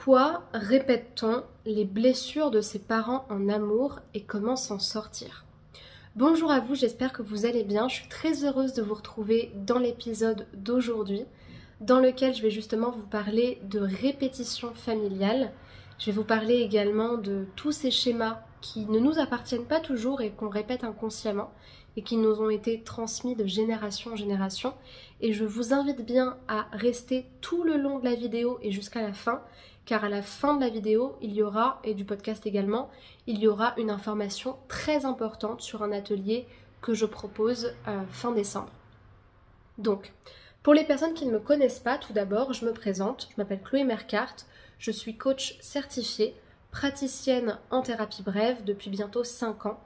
Pourquoi répète-t-on les blessures de ses parents en amour et comment s'en sortir? Bonjour à vous, j'espère que vous allez bien. Je suis très heureuse de vous retrouver dans l'épisode d'aujourd'hui dans lequel je vais justement vous parler de répétition familiale. Je vais vous parler également de tous ces schémas qui ne nous appartiennent pas toujours et qu'on répète inconsciemment et qui nous ont été transmis de génération en génération. Et je vous invite bien à rester tout le long de la vidéo et jusqu'à la fin, car à la fin de la vidéo, il y aura, et du podcast également, il y aura une information très importante sur un atelier que je propose fin décembre. Donc, pour les personnes qui ne me connaissent pas, tout d'abord, je me présente, je m'appelle Chloé Mercart, je suis coach certifiée, praticienne en thérapie brève depuis bientôt 5 ans,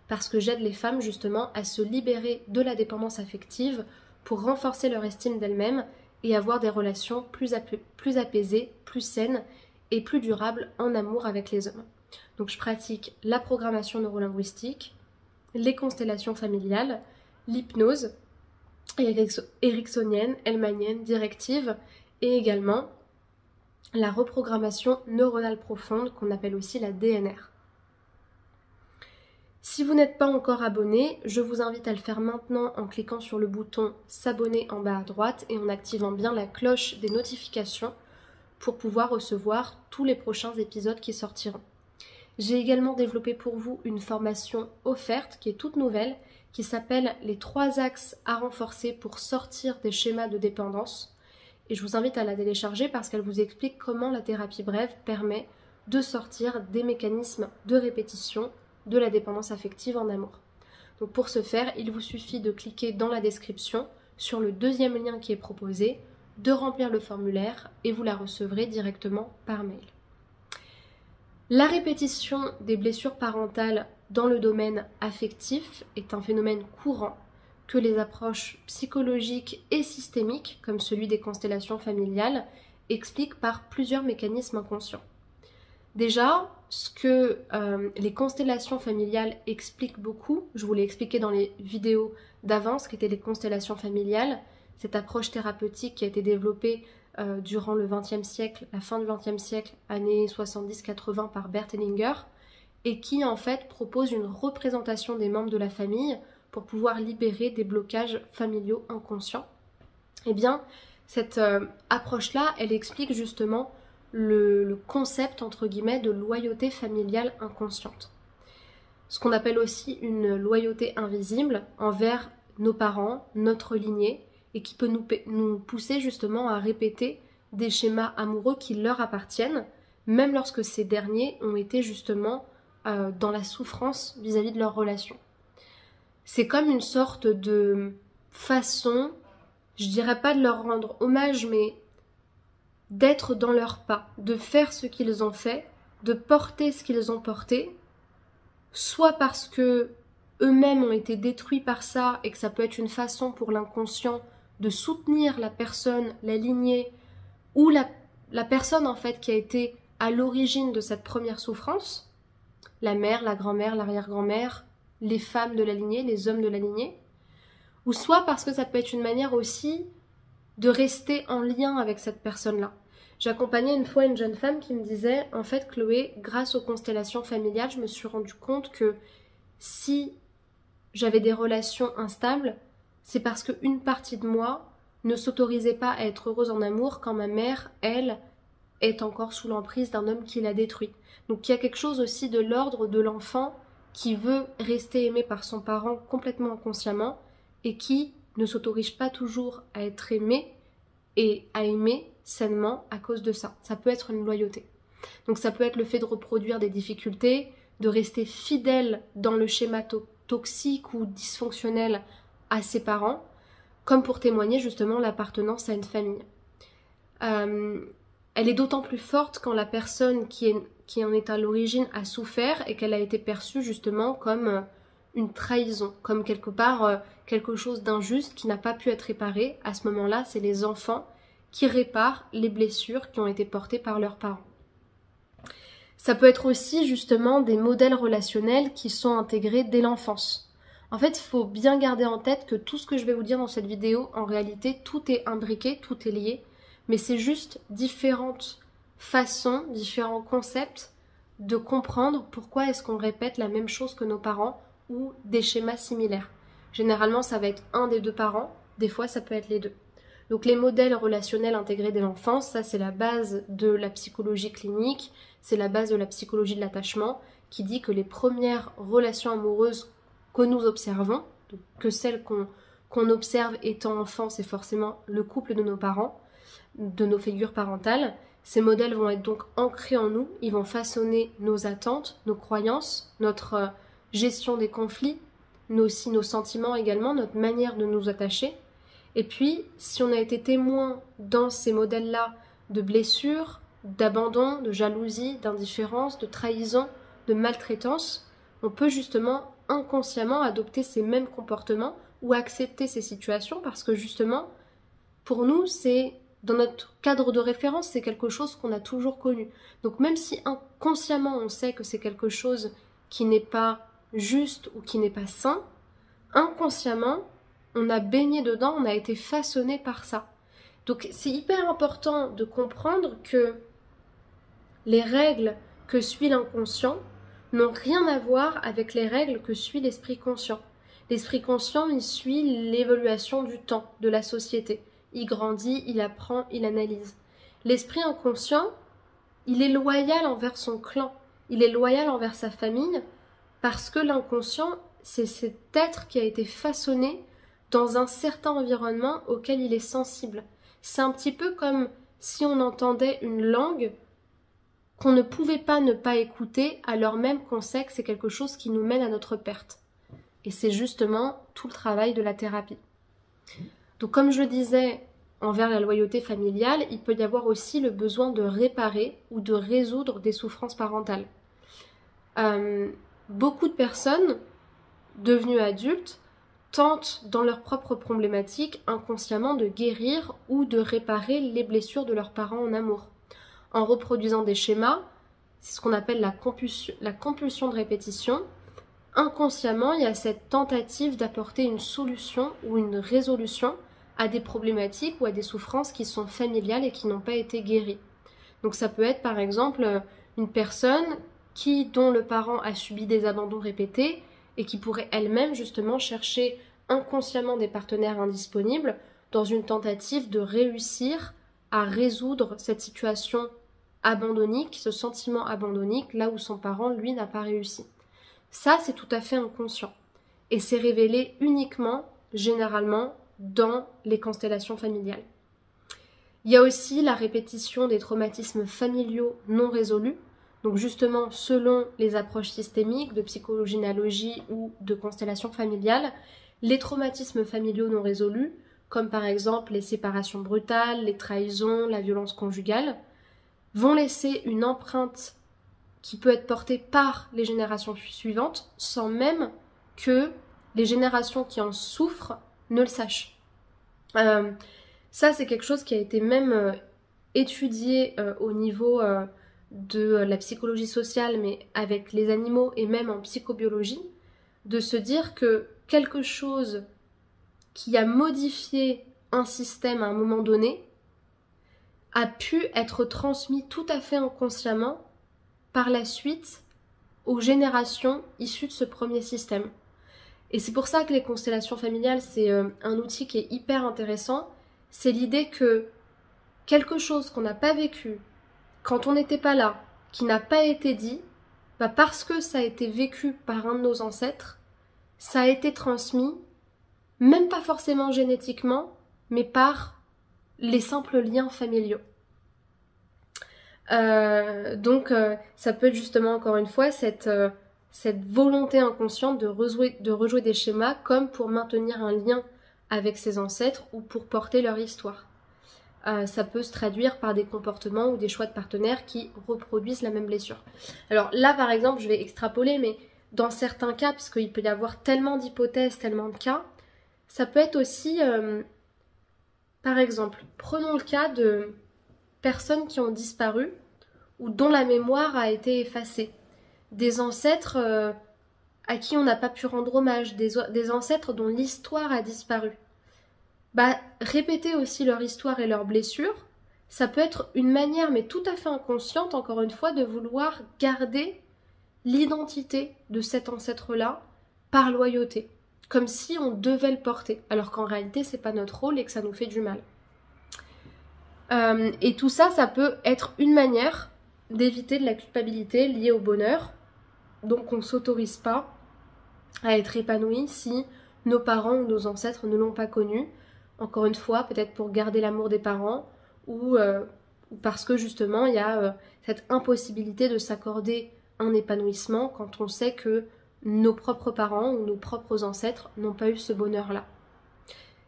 parce que j'aide les femmes justement à se libérer de la dépendance affective pour renforcer leur estime d'elles-mêmes et avoir des relations plus apaisées, plus saines et plus durables en amour avec les hommes. Donc je pratique la programmation neurolinguistique, les constellations familiales, l'hypnose ericksonienne, hellmanienne, directive et également la reprogrammation neuronale profonde qu'on appelle aussi la DNR. Si vous n'êtes pas encore abonné, je vous invite à le faire maintenant en cliquant sur le bouton s'abonner en bas à droite et en activant bien la cloche des notifications pour pouvoir recevoir tous les prochains épisodes qui sortiront. J'ai également développé pour vous une formation offerte qui est toute nouvelle, qui s'appelle les 3 axes à renforcer pour sortir des schémas de dépendance. Et je vous invite à la télécharger parce qu'elle vous explique comment la thérapie brève permet de sortir des mécanismes de répétition de la dépendance affective en amour. Donc pour ce faire, il vous suffit de cliquer dans la description sur le 2e lien qui est proposé, de remplir le formulaire et vous la recevrez directement par mail. La répétition des blessures parentales dans le domaine affectif est un phénomène courant que les approches psychologiques et systémiques, comme celui des constellations familiales, expliquent par plusieurs mécanismes inconscients. Déjà, ce que les constellations familiales expliquent beaucoup, je vous l'ai expliqué dans les vidéos d'avance, qui étaient les constellations familiales, cette approche thérapeutique qui a été développée durant le XXe siècle, la fin du XXe siècle, années 70-80 par Bert Hellinger, et qui en fait propose une représentation des membres de la famille pour pouvoir libérer des blocages familiaux inconscients. Eh bien, cette approche-là, elle explique justement le concept entre guillemets de loyauté familiale inconsciente. Ce qu'on appelle aussi une loyauté invisible envers nos parents, notre lignée, et qui peut nous pousser justement à répéter des schémas amoureux qui leur appartiennent, même lorsque ces derniers ont été justement dans la souffrance vis-à-vis de leur relation. C'est comme une sorte de façon, je dirais pas de leur rendre hommage, mais d'être dans leurs pas, de faire ce qu'ils ont fait, de porter ce qu'ils ont porté, soit parce que eux-mêmes ont été détruits par ça et que ça peut être une façon pour l'inconscient de soutenir la personne, la lignée, ou la personne en fait qui a été à l'origine de cette première souffrance, la mère, la grand-mère, l'arrière-grand-mère, les femmes de la lignée, les hommes de la lignée, ou soit parce que ça peut être une manière aussi de rester en lien avec cette personne-là. J'accompagnais une fois une jeune femme qui me disait « En fait, Chloé, grâce aux constellations familiales, je me suis rendu compte que si j'avais des relations instables, c'est parce qu'une partie de moi ne s'autorisait pas à être heureuse en amour quand ma mère, elle, est encore sous l'emprise d'un homme qui l'a détruit. » Donc il y a quelque chose aussi de l'ordre de l'enfant qui veut rester aimé par son parent complètement inconsciemment et qui ne s'autorise pas toujours à être aimé et à aimer sainement à cause de ça. Ça peut être une loyauté. Donc ça peut être le fait de reproduire des difficultés, de rester fidèle dans le schéma toxique ou dysfonctionnel à ses parents, comme pour témoigner justement l'appartenance à une famille. Elle est d'autant plus forte quand la personne qui en est à l'origine a souffert et qu'elle a été perçue justement comme une trahison, comme quelque part quelque chose d'injuste qui n'a pas pu être réparé. À ce moment-là, c'est les enfants qui réparent les blessures qui ont été portées par leurs parents. Ça peut être aussi justement des modèles relationnels qui sont intégrés dès l'enfance. En fait, il faut bien garder en tête que tout ce que je vais vous dire dans cette vidéo, en réalité, tout est imbriqué, tout est lié, mais c'est juste différentes façons, différents concepts de comprendre pourquoi est-ce qu'on répète la même chose que nos parents ou des schémas similaires. Généralement, ça va être un des deux parents, des fois ça peut être les deux. Donc les modèles relationnels intégrés dès l'enfance, ça c'est la base de la psychologie clinique, c'est la base de la psychologie de l'attachement, qui dit que les premières relations amoureuses que nous observons, que celles qu'on observe étant enfant, c'est forcément le couple de nos parents, de nos figures parentales. Ces modèles vont être donc ancrés en nous, ils vont façonner nos attentes, nos croyances, notre gestion des conflits, mais aussi nos sentiments également, notre manière de nous attacher. Et puis, si on a été témoin dans ces modèles-là de blessures, d'abandon, de jalousie, d'indifférence, de trahison, de maltraitance, on peut justement inconsciemment adopter ces mêmes comportements ou accepter ces situations parce que justement, pour nous, c'est dans notre cadre de référence, c'est quelque chose qu'on a toujours connu. Donc même si inconsciemment on sait que c'est quelque chose qui n'est pas juste ou qui n'est pas sain, inconsciemment, on a baigné dedans, on a été façonné par ça. Donc c'est hyper important de comprendre que les règles que suit l'inconscient n'ont rien à voir avec les règles que suit l'esprit conscient. L'esprit conscient, il suit l'évolution du temps, de la société. Il grandit, il apprend, il analyse. L'esprit inconscient, il est loyal envers son clan, il est loyal envers sa famille, parce que l'inconscient, c'est cet être qui a été façonné dans un certain environnement auquel il est sensible. C'est un petit peu comme si on entendait une langue qu'on ne pouvait pas ne pas écouter, alors même qu'on sait que c'est quelque chose qui nous mène à notre perte. Et c'est justement tout le travail de la thérapie. Donc comme je le disais, envers la loyauté familiale, il peut y avoir aussi le besoin de réparer ou de résoudre des souffrances parentales. Beaucoup de personnes devenues adultes tentent dans leurs propres problématiques inconsciemment de guérir ou de réparer les blessures de leurs parents en amour. En reproduisant des schémas, c'est ce qu'on appelle la compulsion de répétition. Inconsciemment, il y a cette tentative d'apporter une solution ou une résolution à des problématiques ou à des souffrances qui sont familiales et qui n'ont pas été guéries. Donc ça peut être par exemple une personne dont le parent a subi des abandons répétés et qui pourrait elle-même justement chercher inconsciemment des partenaires indisponibles dans une tentative de réussir à résoudre cette situation abandonnique, ce sentiment abandonnique, là où son parent, lui, n'a pas réussi. Ça, c'est tout à fait inconscient. Et c'est révélé uniquement, généralement, dans les constellations familiales. Il y a aussi la répétition des traumatismes familiaux non résolus. Donc justement, selon les approches systémiques de psychogénéalogie ou de constellation familiale, les traumatismes familiaux non résolus, comme par exemple les séparations brutales, les trahisons, la violence conjugale, vont laisser une empreinte qui peut être portée par les générations suivantes sans même que les générations qui en souffrent ne le sachent. Ça, c'est quelque chose qui a été même étudié au niveau de la psychologie sociale, mais avec les animaux et même en psychobiologie, de se dire que quelque chose qui a modifié un système à un moment donné a pu être transmis tout à fait inconsciemment par la suite aux générations issues de ce premier système. Et c'est pour ça que les constellations familiales, c'est un outil qui est hyper intéressant. C'est l'idée que quelque chose qu'on n'a pas vécu, quand on n'était pas là, qui n'a pas été dit, bah parce que ça a été vécu par un de nos ancêtres, ça a été transmis, même pas forcément génétiquement, mais par les simples liens familiaux. Donc ça peut être justement encore une fois cette volonté inconsciente de rejouer des schémas comme pour maintenir un lien avec ses ancêtres ou pour porter leur histoire. Ça peut se traduire par des comportements ou des choix de partenaires qui reproduisent la même blessure. Alors là par exemple je vais extrapoler, mais dans certains cas, parce qu'il peut y avoir tellement d'hypothèses, tellement de cas, ça peut être aussi, par exemple, prenons le cas de personnes qui ont disparu ou dont la mémoire a été effacée. Des ancêtres à qui on n'a pas pu rendre hommage, des ancêtres dont l'histoire a disparu. Bah, répéter aussi leur histoire et leurs blessures, ça peut être une manière, mais tout à fait inconsciente, encore une fois, de vouloir garder l'identité de cet ancêtre-là par loyauté, comme si on devait le porter, alors qu'en réalité, c'est pas notre rôle et que ça nous fait du mal. Et tout ça, ça peut être une manière d'éviter de la culpabilité liée au bonheur. Donc on ne s'autorise pas à être épanoui si nos parents ou nos ancêtres ne l'ont pas connu. Encore une fois, peut-être pour garder l'amour des parents ou parce que justement il y a cette impossibilité de s'accorder un épanouissement quand on sait que nos propres parents ou nos propres ancêtres n'ont pas eu ce bonheur-là.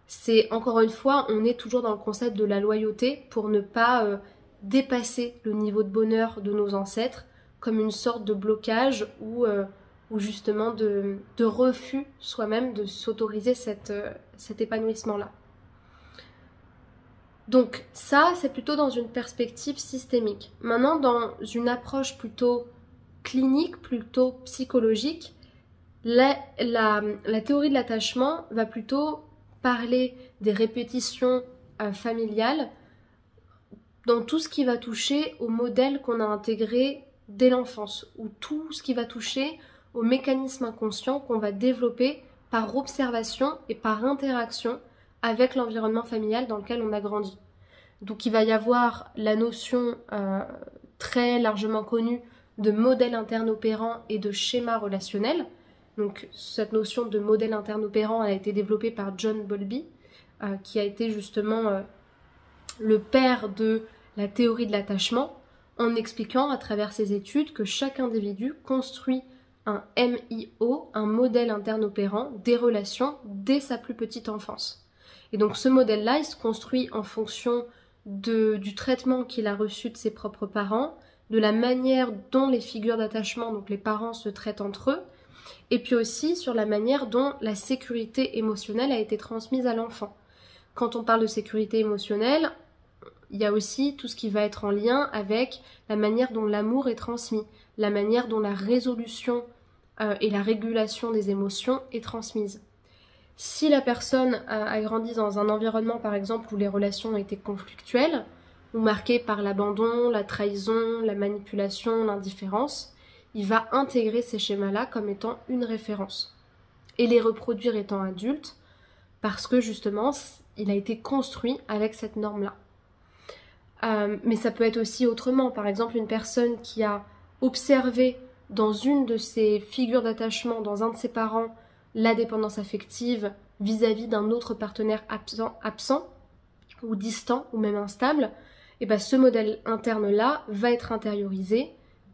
C'est encore une fois, on est toujours dans le concept de la loyauté pour ne pas dépasser le niveau de bonheur de nos ancêtres comme une sorte de blocage ou justement de refus soi-même de s'autoriser cet épanouissement-là. Donc ça, c'est plutôt dans une perspective systémique. Maintenant, dans une approche plutôt clinique, plutôt psychologique, la théorie de l'attachement va plutôt parler des répétitions familiales dans tout ce qui va toucher au modèle qu'on a intégré dès l'enfance, ou tout ce qui va toucher aux mécanismes inconscients qu'on va développer par observation et par interaction avec l'environnement familial dans lequel on a grandi. Donc il va y avoir la notion très largement connue de modèle interne opérant et de schéma relationnel. Donc cette notion de modèle interne opérant a été développée par John Bowlby, qui a été justement le père de la théorie de l'attachement, en expliquant à travers ses études que chaque individu construit un MIO, un modèle interne opérant, des relations dès sa plus petite enfance. Et donc ce modèle-là, il se construit en fonction du traitement qu'il a reçu de ses propres parents, de la manière dont les figures d'attachement, donc les parents, se traitent entre eux, et puis aussi sur la manière dont la sécurité émotionnelle a été transmise à l'enfant. Quand on parle de sécurité émotionnelle, il y a aussi tout ce qui va être en lien avec la manière dont l'amour est transmis, la manière dont la résolution et la régulation des émotions est transmise. Si la personne a grandi dans un environnement, par exemple, où les relations étaient conflictuelles, ou marquées par l'abandon, la trahison, la manipulation, l'indifférence, il va intégrer ces schémas-là comme étant une référence et les reproduire étant adulte parce que justement, il a été construit avec cette norme-là. Mais ça peut être aussi autrement. Par exemple, une personne qui a observé dans une de ses figures d'attachement, dans un de ses parents, la dépendance affective vis-à-vis d'un autre partenaire absent ou distant ou même instable, et ben ce modèle interne-là va être intériorisé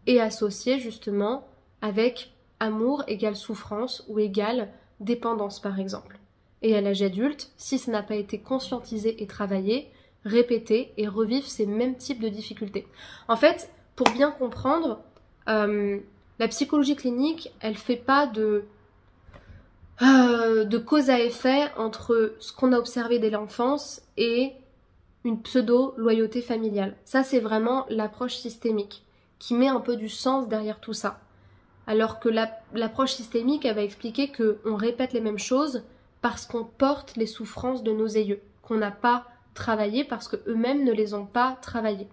et associé justement avec amour égale souffrance ou égale dépendance par exemple. Et à l'âge adulte, si ça n'a pas été conscientisé et travaillé, répéter et revivre ces mêmes types de difficultés. En fait, pour bien comprendre, la psychologie clinique, elle fait pas de cause à effet entre ce qu'on a observé dès l'enfance et une pseudo-loyauté familiale. Ça, c'est vraiment l'approche systémique qui met un peu du sens derrière tout ça. Alors que l'approche systémique, elle va expliquer qu'on répète les mêmes choses parce qu'on porte les souffrances de nos aïeux, qu'on n'a pas travaillé parce qu'eux-mêmes ne les ont pas travaillées.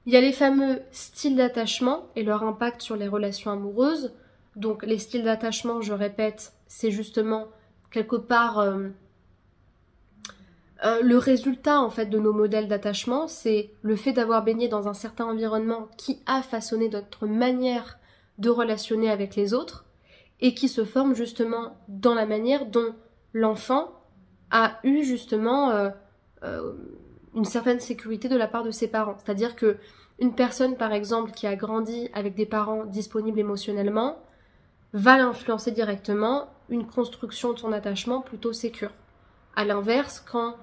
Il y a les fameux styles d'attachement et leur impact sur les relations amoureuses. Donc les styles d'attachement, je répète, c'est justement quelque part le résultat en fait de nos modèles d'attachement, c'est le fait d'avoir baigné dans un certain environnement qui a façonné notre manière de relationner avec les autres et qui se forme justement dans la manière dont l'enfant a eu justement une certaine sécurité de la part de ses parents. C'est-à-dire que une personne par exemple qui a grandi avec des parents disponibles émotionnellement va l'influencer directement une construction de son attachement plutôt sécure. À l'inverse, quand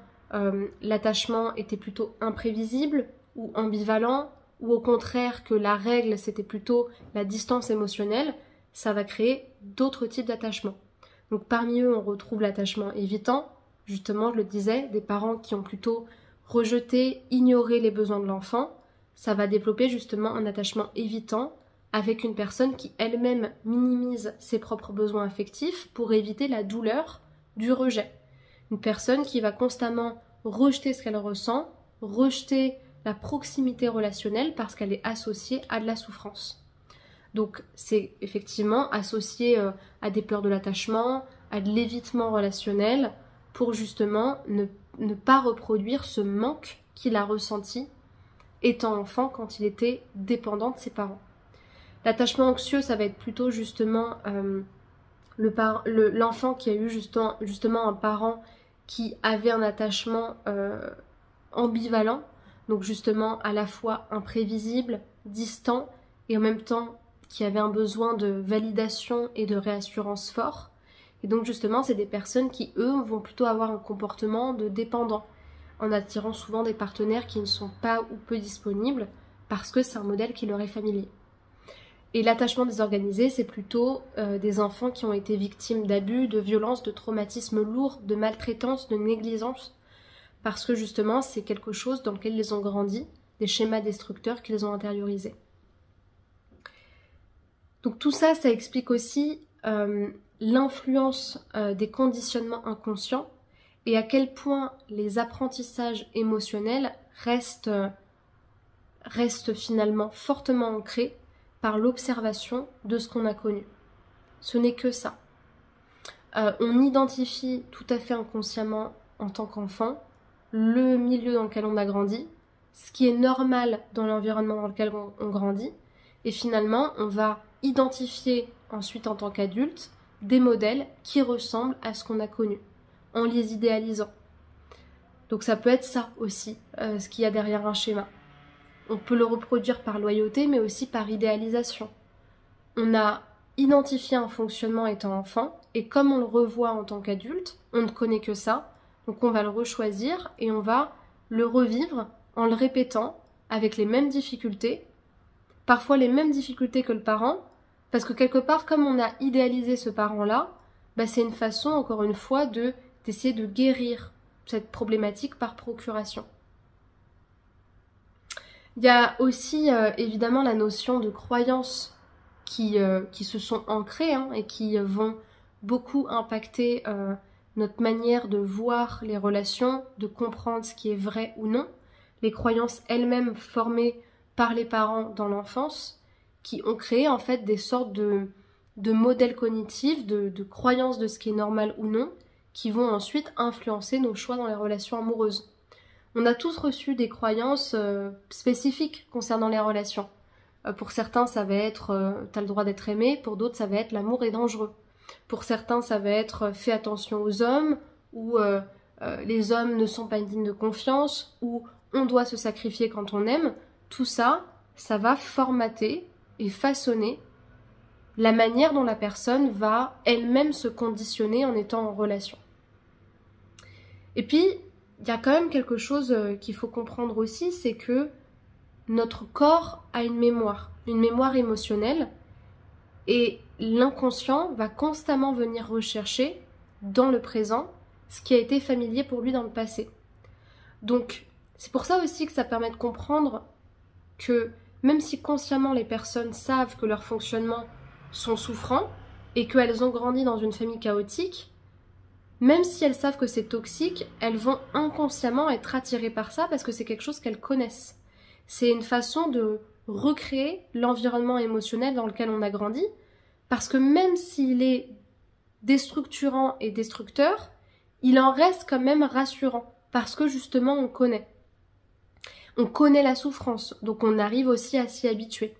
l'attachement était plutôt imprévisible ou ambivalent, ou au contraire que la règle c'était plutôt la distance émotionnelle, ça va créer d'autres types d'attachement. Donc parmi eux on retrouve l'attachement évitant, justement je le disais, des parents qui ont plutôt rejeté, ignoré les besoins de l'enfant, ça va développer justement un attachement évitant avec une personne qui elle-même minimise ses propres besoins affectifs pour éviter la douleur du rejet. Une personne qui va constamment rejeter ce qu'elle ressent rejeter la proximité relationnelle parce qu'elle est associée à de la souffrance. Donc c'est effectivement associé à des peurs de l'attachement, à de l'évitement relationnel, pour justement ne pas reproduire ce manque qu'il a ressenti étant enfant quand il était dépendant de ses parents. L'attachement anxieux, ça va être plutôt justement l'enfant qui a eu justement un parent qui avait un attachement ambivalent, donc justement à la fois imprévisible, distant, et en même temps qui avait un besoin de validation et de réassurance fort. Et donc justement, c'est des personnes qui, eux, vont plutôt avoir un comportement de dépendant, en attirant souvent des partenaires qui ne sont pas ou peu disponibles, parce que c'est un modèle qui leur est familier. Et l'attachement désorganisé, c'est plutôt des enfants qui ont été victimes d'abus, de violences, de traumatismes lourds, de maltraitance, de négligence, parce que justement, c'est quelque chose dans lequel ils ont grandi, des schémas destructeurs qu'ils ont intériorisés. Donc tout ça, ça explique aussi l'influence des conditionnements inconscients et à quel point les apprentissages émotionnels restent finalement fortement ancrés par l'observation de ce qu'on a connu. Ce n'est que ça. On identifie tout à fait inconsciemment en tant qu'enfant le milieu dans lequel on a grandi, ce qui est normal dans l'environnement dans lequel on grandit, et finalement on va identifier ensuite en tant qu'adulte des modèles qui ressemblent à ce qu'on a connu, en les idéalisant. Donc ça peut être ça aussi, ce qu'il y a derrière un schéma. On peut le reproduire par loyauté, mais aussi par idéalisation. On a identifié un fonctionnement étant enfant, et comme on le revoit en tant qu'adulte, on ne connaît que ça, donc on va le rechoisir et on va le revivre en le répétant avec les mêmes difficultés, parfois les mêmes difficultés que le parent, parce que quelque part, comme on a idéalisé ce parent-là, c'est une façon, encore une fois, d'essayer de guérir cette problématique par procuration. Il y a aussi évidemment la notion de croyances qui se sont ancrées et qui vont beaucoup impacter notre manière de voir les relations, de comprendre ce qui est vrai ou non. Les croyances elles-mêmes formées par les parents dans l'enfance qui ont créé en fait des sortes de modèles cognitifs, de croyances de ce qui est normal ou non, qui vont ensuite influencer nos choix dans les relations amoureuses. On a tous reçu des croyances spécifiques concernant les relations. Pour certains, ça va être t'as le droit d'être aimé, pour d'autres, ça va être l'amour est dangereux. Pour certains, ça va être fais attention aux hommes, ou les hommes ne sont pas dignes de confiance, ou on doit se sacrifier quand on aime. Tout ça, ça va formater et façonner la manière dont la personne va elle-même se conditionner en étant en relation. Et puis, il y a quand même quelque chose qu'il faut comprendre aussi, c'est que notre corps a une mémoire émotionnelle, et l'inconscient va constamment venir rechercher dans le présent ce qui a été familier pour lui dans le passé. Donc, c'est pour ça aussi que ça permet de comprendre que même si consciemment les personnes savent que leurs fonctionnements sont souffrants et qu'elles ont grandi dans une famille chaotique, même si elles savent que c'est toxique, elles vont inconsciemment être attirées par ça parce que c'est quelque chose qu'elles connaissent. C'est une façon de recréer l'environnement émotionnel dans lequel on a grandi, parce que même s'il est déstructurant et destructeur, il en reste quand même rassurant, parce que justement on connaît. On connaît la souffrance, donc on arrive aussi à s'y habituer.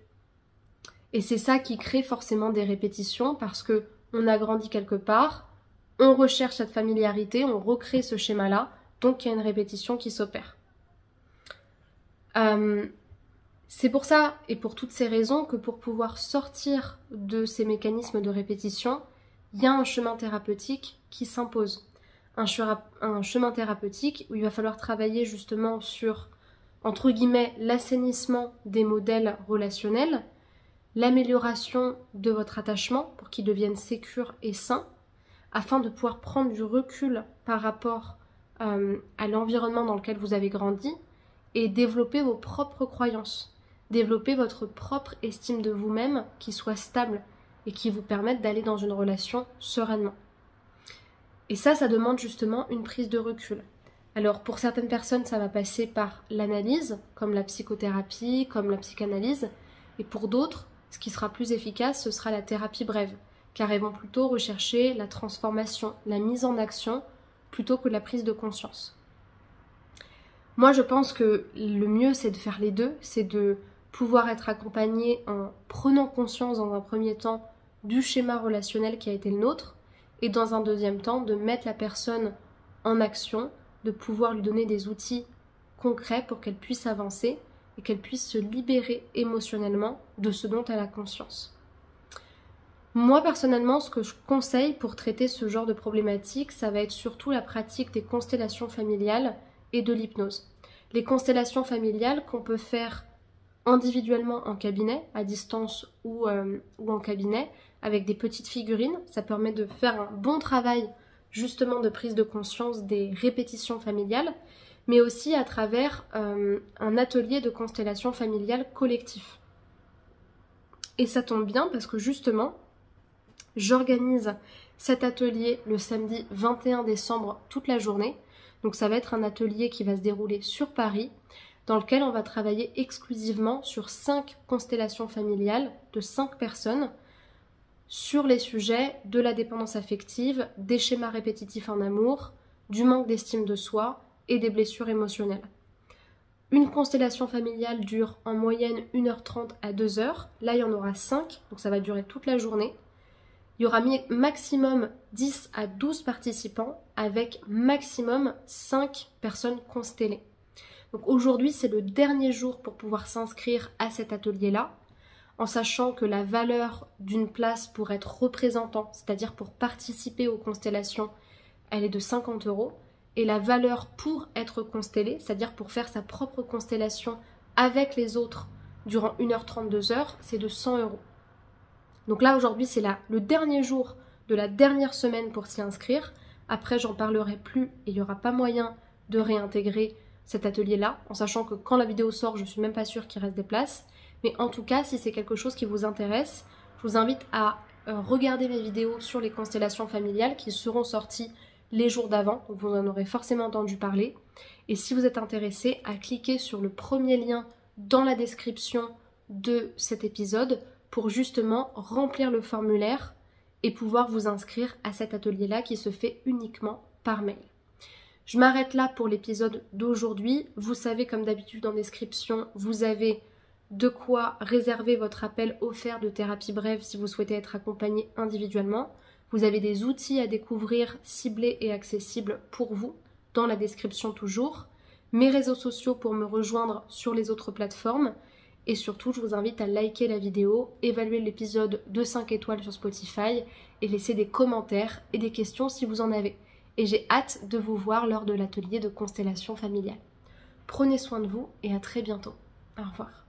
Et c'est ça qui crée forcément des répétitions, parce que on a grandi quelque part, on recherche cette familiarité, on recrée ce schéma-là, donc il y a une répétition qui s'opère. C'est pour ça, et pour toutes ces raisons, que pour pouvoir sortir de ces mécanismes de répétition, il y a un chemin thérapeutique qui s'impose. Un chemin thérapeutique où il va falloir travailler justement sur, entre guillemets, l'assainissement des modèles relationnels, l'amélioration de votre attachement pour qu'il devienne sécure et sain, afin de pouvoir prendre du recul par rapport à l'environnement dans lequel vous avez grandi et développer vos propres croyances, développer votre propre estime de vous-même qui soit stable et qui vous permette d'aller dans une relation sereinement. Et ça demande justement une prise de recul. Alors pour certaines personnes, ça va passer par l'analyse, comme la psychothérapie, comme la psychanalyse, et pour d'autres, ce qui sera plus efficace, ce sera la thérapie brève, car elles vont plutôt rechercher la transformation, la mise en action, plutôt que la prise de conscience. Moi, je pense que le mieux, c'est de faire les deux, c'est de pouvoir être accompagné en prenant conscience dans un premier temps du schéma relationnel qui a été le nôtre, et dans un deuxième temps, de mettre la personne en action, de pouvoir lui donner des outils concrets pour qu'elle puisse avancer et qu'elle puisse se libérer émotionnellement de ce dont elle a conscience. Moi personnellement, ce que je conseille pour traiter ce genre de problématique, ça va être surtout la pratique des constellations familiales et de l'hypnose. Les constellations familiales qu'on peut faire individuellement en cabinet, à distance ou en cabinet, avec des petites figurines, ça permet de faire un bon travail justement de prise de conscience des répétitions familiales, mais aussi à travers un atelier de constellation familiale collectif. Et ça tombe bien parce que justement, j'organise cet atelier le samedi 21 décembre toute la journée. Donc ça va être un atelier qui va se dérouler sur Paris, dans lequel on va travailler exclusivement sur 5 constellations familiales de 5 personnes, sur les sujets de la dépendance affective, des schémas répétitifs en amour, du manque d'estime de soi et des blessures émotionnelles. Une constellation familiale dure en moyenne 1h30 à 2h. Là, il y en aura 5, donc ça va durer toute la journée. Il y aura maximum 10 à 12 participants avec maximum 5 personnes constellées. Donc aujourd'hui, c'est le dernier jour pour pouvoir s'inscrire à cet atelier-là, en sachant que la valeur d'une place pour être représentant, c'est-à-dire pour participer aux constellations, elle est de 50 €. Et la valeur pour être constellé, c'est-à-dire pour faire sa propre constellation avec les autres durant 1h30, 2h, c'est de 100 €. Donc là, aujourd'hui, c'est le dernier jour de la dernière semaine pour s'y inscrire. Après, j'en parlerai plus et il n'y aura pas moyen de réintégrer cet atelier-là, en sachant que quand la vidéo sort, je ne suis même pas sûre qu'il reste des places. Mais en tout cas, si c'est quelque chose qui vous intéresse, je vous invite à regarder mes vidéos sur les constellations familiales qui seront sorties les jours d'avant, donc vous en aurez forcément entendu parler. Et si vous êtes intéressé, à cliquer sur le premier lien dans la description de cet épisode pour justement remplir le formulaire et pouvoir vous inscrire à cet atelier-là qui se fait uniquement par mail. Je m'arrête là pour l'épisode d'aujourd'hui. Vous savez, comme d'habitude en description, vous avez de quoi réserver votre appel offert de thérapie brève si vous souhaitez être accompagné individuellement. Vous avez des outils à découvrir ciblés et accessibles pour vous, dans la description toujours. Mes réseaux sociaux pour me rejoindre sur les autres plateformes. Et surtout, je vous invite à liker la vidéo, évaluer l'épisode de 5 étoiles sur Spotify et laisser des commentaires et des questions si vous en avez. Et j'ai hâte de vous voir lors de l'atelier de constellation familiale. Prenez soin de vous et à très bientôt. Au revoir.